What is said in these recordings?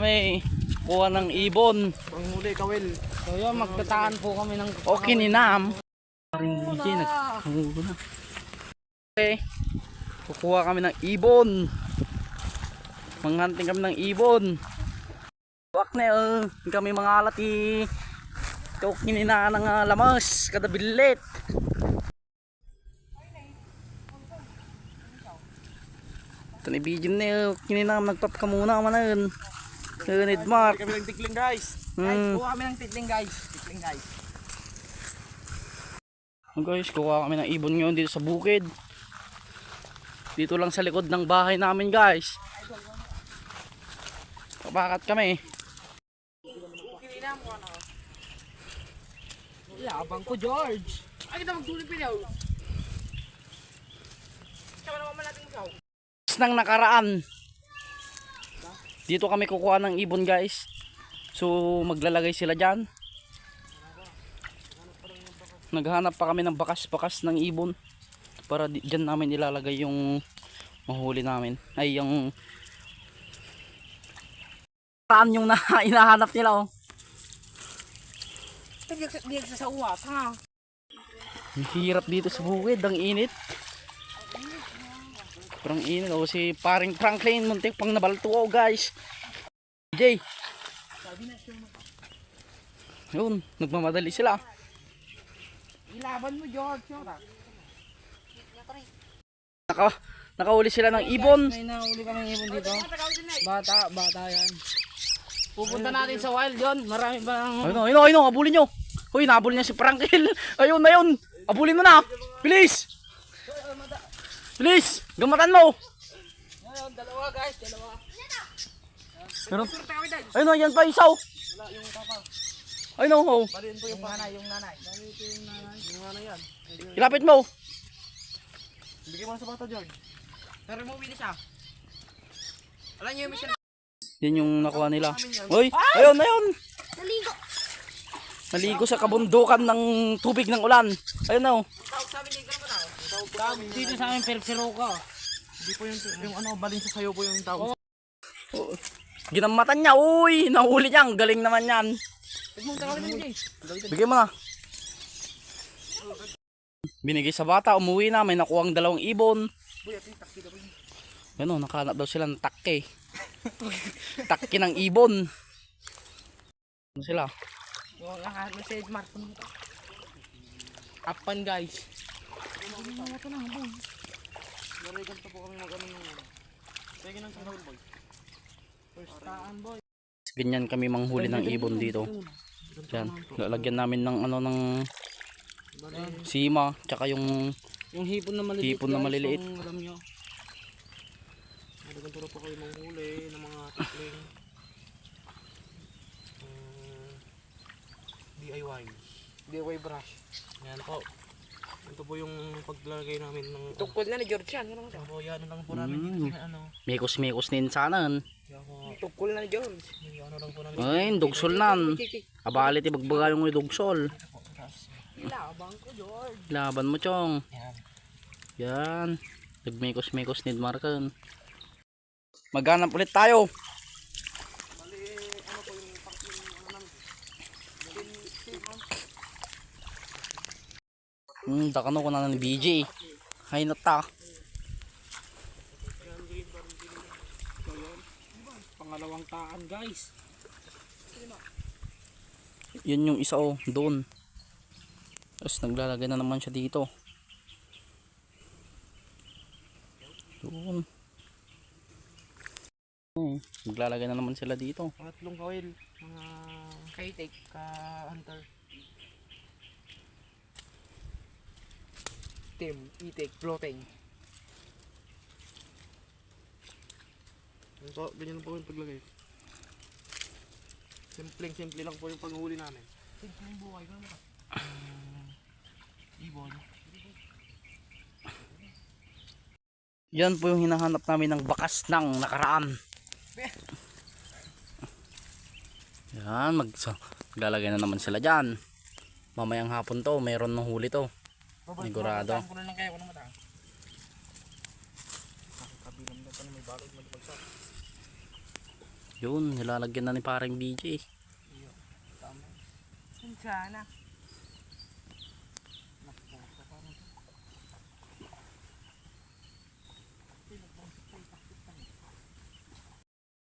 kami kuha ng ibon. Panghuli, kawil. So yun, magtataan po kami ng Okay ni Nam. Okay. Kukuha kami ng ibon. Manghanting kami ng ibon. Wak na kami mga alati. Okay ni na ng lamas kada bilit. Ito ni video na kinina nagtop ka muna manan. Edmar. Kami ng tikling guys. Guys, kuha kami ng titling guys. Titling guys. Guys, kuha kami ng ibon ngayon dito sa bukid. Dito lang sa likod ng bahay namin guys. Papakat kami. Labang ko George. Ay kita magduling pinaw. Kaya naman natin ikaw. Nang nakaraan. Dito kami kukuha ng ibon guys. So maglalagay sila dyan. Naghanap pa kami ng bakas-bakas ng ibon. Para dyan namin ilalagay yung mahuli namin. Ay yung saan yung inahanap nila oh. Hindi sa uwas ha. Ang hirap dito sa bukid. Ang init. Parang init oh. Si paring Franklin muntik pang nabalto oh guys. Jay. Yun. Nagmamadali sila. Ilaban mo George. Nakahuli sila ng ibon. May nahuli kami ng ibon dito. Bata yan. Pupunta natin sa wild yon. Marami pa ng... Ayun, abulin nyo. Uy, naabulin niya si Franklin. Ayun. Abulin mo na. Bilis. Bilis. Gamatan mo. Ayun, dalawa guys, dalawa. Ayun, yan pa isaw. Wala yung papa. Ayun, oh. Baliin po yung nanay. Baliin po yung nanay. Yung ano yan. Ilapit mo. Bigyan mo na sa bata, George. Pero mo bilis siya. Alam niyo yung mission. Yan yung nakuha nila. Uy, ayun. Naligo sa kabundukan ng tubig ng ulan. Ayun na oh. Dito sa amin Persiroka. Hindi po yung ano, balin sa sayo po yung tawag. Ginamatan niya. Uy, nahuli niya. Ang galing naman yan. Bigyan mo na. Binigay sa bata. Umuwi na. May nakuha ang 2 ibon. Ano, nakahanap daw sila ng takke. Takke ng ibon. Ano sila? Yung message mark mo. Apan guys. Narigan pa po kami mag-ano yung... Pwede ng sahol, boy. First boy. Ganyan kami manghuli ng ibon dito. Yan, lalagyan namin ng ano ng sima, tsaka yung Hipon na maliliit. hipon na maliliit. Alam nyo. Narigan pa po kayo manghuli ng mga tikling. DIY. DIY brush. Yan po. Ito po yung paglalagay namin ng... Tungkol na ni George yan. Ano Yan po, yan lang po namin dito sa ano. Mikos-mikos din sana. Yan po. Tungkol na ni George. Yan ano lang po namin. Ay, dugsol nan. Abali ti bagbaga yung dugsol. Ilabang ko George. Laban mo, chong. Yan. Yan. Nagmikos-mikos ni Markan. Maghanap ulit tayo. Dakano ko na ng BJ. Hay nata. Pangalawang taan guys. Yun yung isa oh, doon. Tapos naglalagay na naman siya dito. Doon. Maglalagay na naman sila dito. Pangatlong kawil. Mga... Kaitik. Ka-hunter. Team. Itik. Floating. Yan po, ganyan po yung paglagay. Simple lang po yung paghuli namin. Simple yung buhay ko naman. Ibon. Yan po yung hinahanap namin ng bakas ng nakaraan. Yan, maglalagay na naman sila dyan. Mamayang hapon to, mayroon ng huli to. Sigurado. Ko na lang kayo kung naman. Yun, nilalagyan na ni parang BJ. Sana.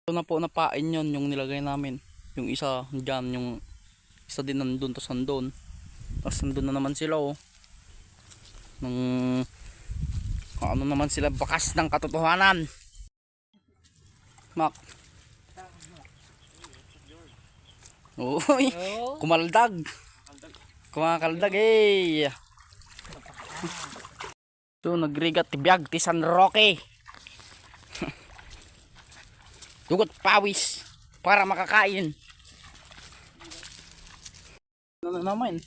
Ito na po napain yun, yung nilagay namin. Yung isa dyan, yung isa din nandun, tapos nandun. Tapos nandun na naman sila oh. Nung ano naman sila, bakas ng katotohanan. Mak. Uy, kumaldag. Kumakaldag eh. So nagrigat tibiyag ti San Roque. Dugot pawis para makakain. Ano na naman?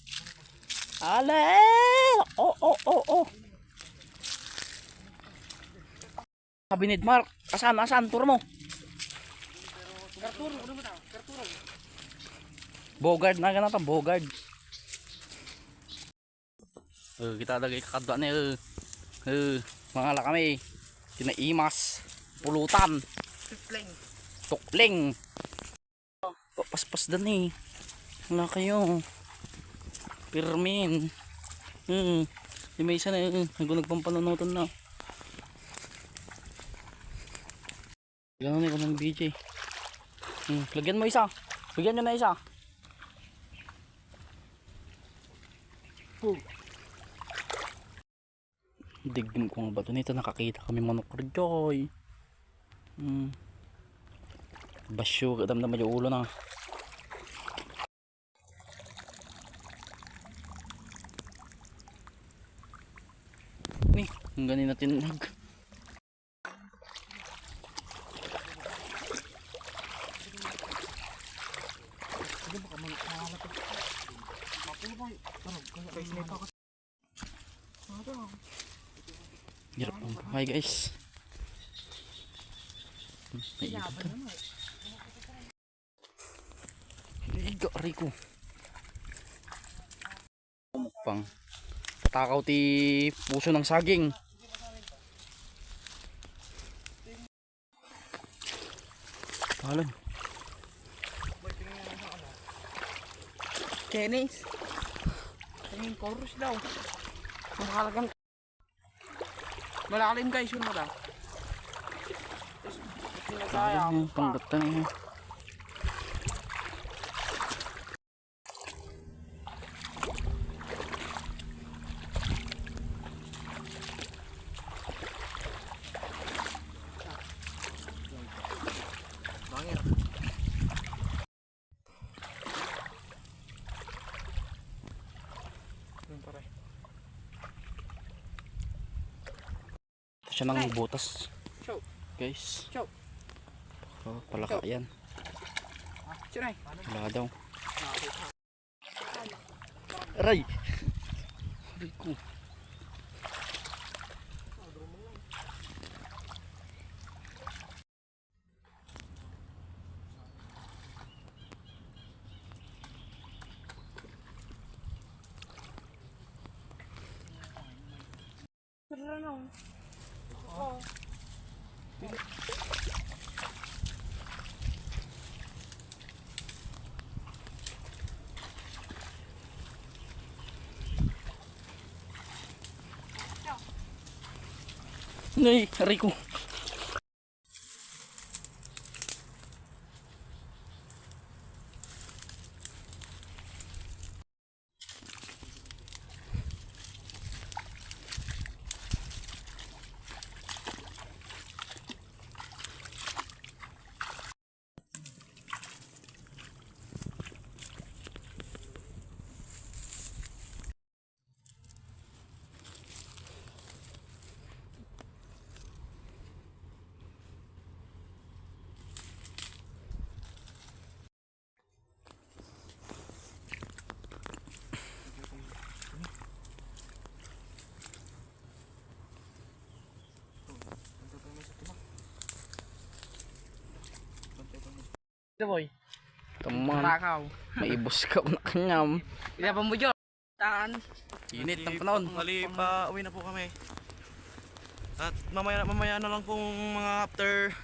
Ale! Oh. Sabi ni Mark, asan tur mo? Karturo, ano ba tao? Karturo. Bogard na ganata, Bogard. Kita lagi kakadwa ni mga kami. Tinaimas, pulutan, tukling. Paspas dan eh. Wala kayo. Pirmin. Di may isa na nagpampananutan na. Gano'n ko ng BJ. Lagyan mo isa. Lagyan nyo na isa. Digdim ko ang bato nito. Nakakita kami monokorjoy. Basyo. Kadamdaman yung ulo na. Ni, ang ganin natin nag. Hirap ang buhay guys. Liga Rico. Mukpang patakaw ti puso ng saging. Palan. Chinese. Yung chorus daw. Makalagang. Malalim guys yun mo daw. Panggatan eh. Ito siya ng butas. Guys. Palaka yan. Chinay. Wala daw. Aray! Aray ko. Nay, aray ko. Boy. Taman. Takaw. May ibos ka na kanyam. Ilaban mo dyan. Taan. Init ng panahon. Mali pa, uwi na po kami. At mamaya na lang pong mga after